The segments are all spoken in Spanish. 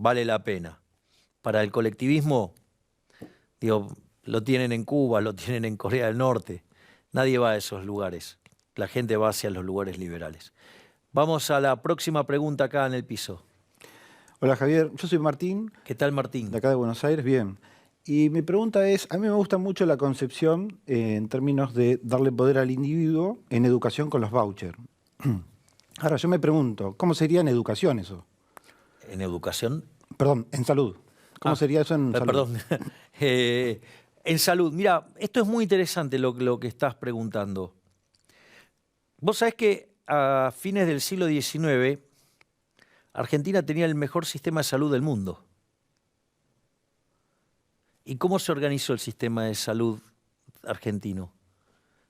vale la pena. Para el colectivismo, digo, lo tienen en Cuba, lo tienen en Corea del Norte. Nadie va a esos lugares. La gente va hacia los lugares liberales. Vamos a la próxima pregunta acá en el piso. Hola Javier, yo soy Martín, ¿Qué tal, Martín? de acá de Buenos Aires, bien. Y mi pregunta es, a mí me gusta mucho la concepción en términos de darle poder al individuo en educación con los vouchers. Ahora, yo me pregunto, ¿cómo sería en educación eso? ¿En educación? Perdón, en salud. ¿Cómo sería eso en salud? Perdón. En salud. Mira, esto es muy interesante lo que estás preguntando. Vos sabés que a fines del siglo XIX, Argentina tenía el mejor sistema de salud del mundo. ¿Y cómo se organizó el sistema de salud argentino?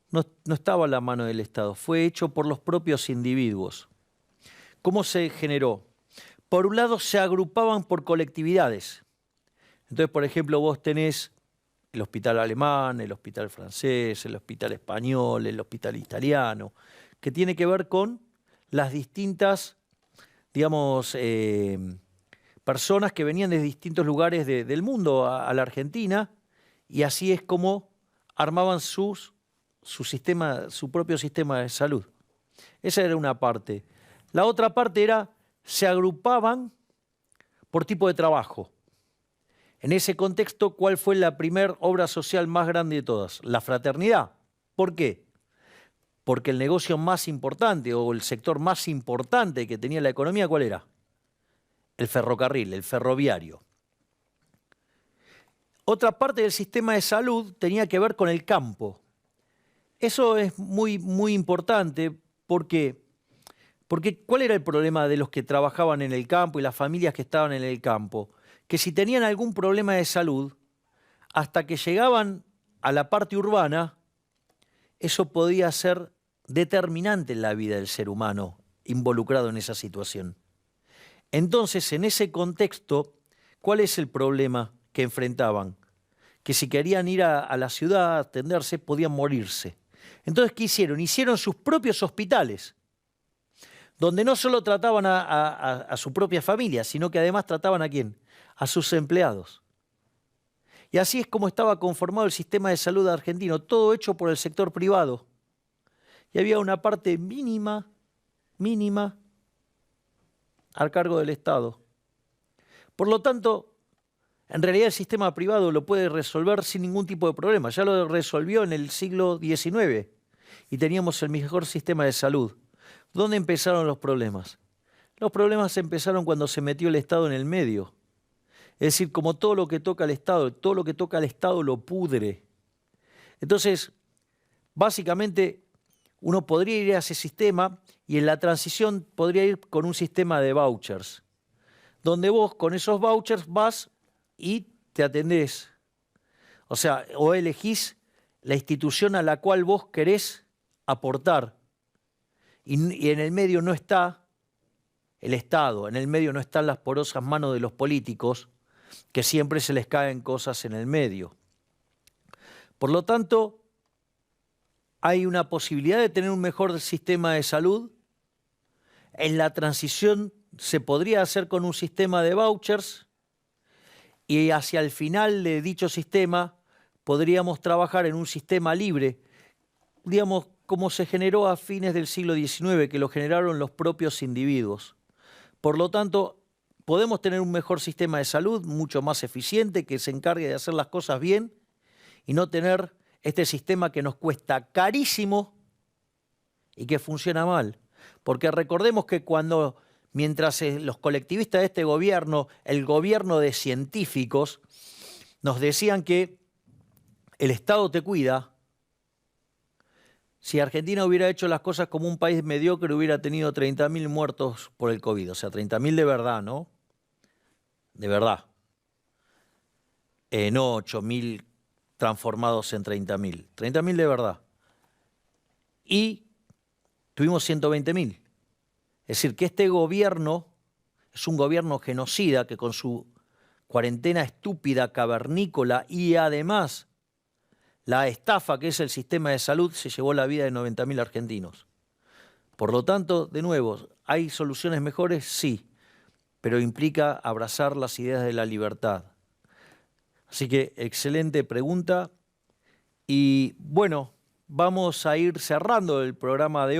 No estaba a la mano del Estado, fue hecho por los propios individuos. ¿Cómo se generó? Por un lado, se agrupaban por colectividades. Entonces, por ejemplo, vos tenés el hospital alemán, el hospital francés, el hospital español, el hospital italiano, que tiene que ver con las distintas, digamos, personas que venían de distintos lugares del mundo a la Argentina, y así es como armaban su propio sistema de salud. Esa era una parte. La otra parte era, se agrupaban por tipo de trabajo. En ese contexto, ¿cuál fue la primera obra social más grande de todas? La fraternidad. ¿Por qué? Porque el negocio más importante o el sector más importante que tenía la economía, ¿cuál era? El ferrocarril, el ferroviario. Otra parte del sistema de salud tenía que ver con el campo. Eso es muy importante porque ¿cuál era el problema de los que trabajaban en el campo y las familias que estaban en el campo? Que si tenían algún problema de salud, hasta que llegaban a la parte urbana, eso podía ser determinante en la vida del ser humano involucrado en esa situación. Entonces, en ese contexto, ¿cuál es el problema que enfrentaban? Que si querían ir a la ciudad a atenderse, podían morirse. Entonces, ¿qué hicieron? Hicieron sus propios hospitales, donde no solo trataban a su propia familia, sino que además trataban ¿a quién? A sus empleados. Y así es como estaba conformado el sistema de salud argentino, todo hecho por el sector privado. Y había una parte mínima, al cargo del Estado. Por lo tanto, en realidad el sistema privado lo puede resolver sin ningún tipo de problema. Ya lo resolvió en el siglo XIX y teníamos el mejor sistema de salud. ¿Dónde empezaron los problemas? Los problemas empezaron cuando se metió el Estado en el medio. Es decir, como todo lo que toca al Estado, todo lo que toca al Estado lo pudre. Entonces, básicamente, uno podría ir a ese sistema y en la transición podría ir con un sistema de vouchers, donde vos con esos vouchers vas y te atendés. O sea, o elegís la institución a la cual vos querés aportar. Y en el medio no está el Estado, en el medio no están las porosas manos de los políticos, que siempre se les caen cosas en el medio. Por lo tanto, hay una posibilidad de tener un mejor sistema de salud. En la transición se podría hacer con un sistema de vouchers y hacia el final de dicho sistema podríamos trabajar en un sistema libre, digamos, como se generó a fines del siglo XIX, que lo generaron los propios individuos. Por lo tanto, podemos tener un mejor sistema de salud, mucho más eficiente, que se encargue de hacer las cosas bien y no tener este sistema que nos cuesta carísimo y que funciona mal. Porque recordemos que mientras los colectivistas de este gobierno, el gobierno de científicos, nos decían que el Estado te cuida, si Argentina hubiera hecho las cosas como un país mediocre, hubiera tenido 30.000 muertos por el COVID. O sea, 30.000 de verdad, ¿no? De verdad. No 8.000 transformados en 30.000. 30.000 de verdad. Y tuvimos 120.000. Es decir, que este gobierno es un gobierno genocida que con su cuarentena estúpida, cavernícola y además la estafa que es el sistema de salud se llevó la vida de 90.000 argentinos. Por lo tanto, de nuevo, ¿hay soluciones mejores? Sí. pero implica abrazar las ideas de la libertad. Así que excelente pregunta. Y bueno, vamos a ir cerrando el programa de hoy.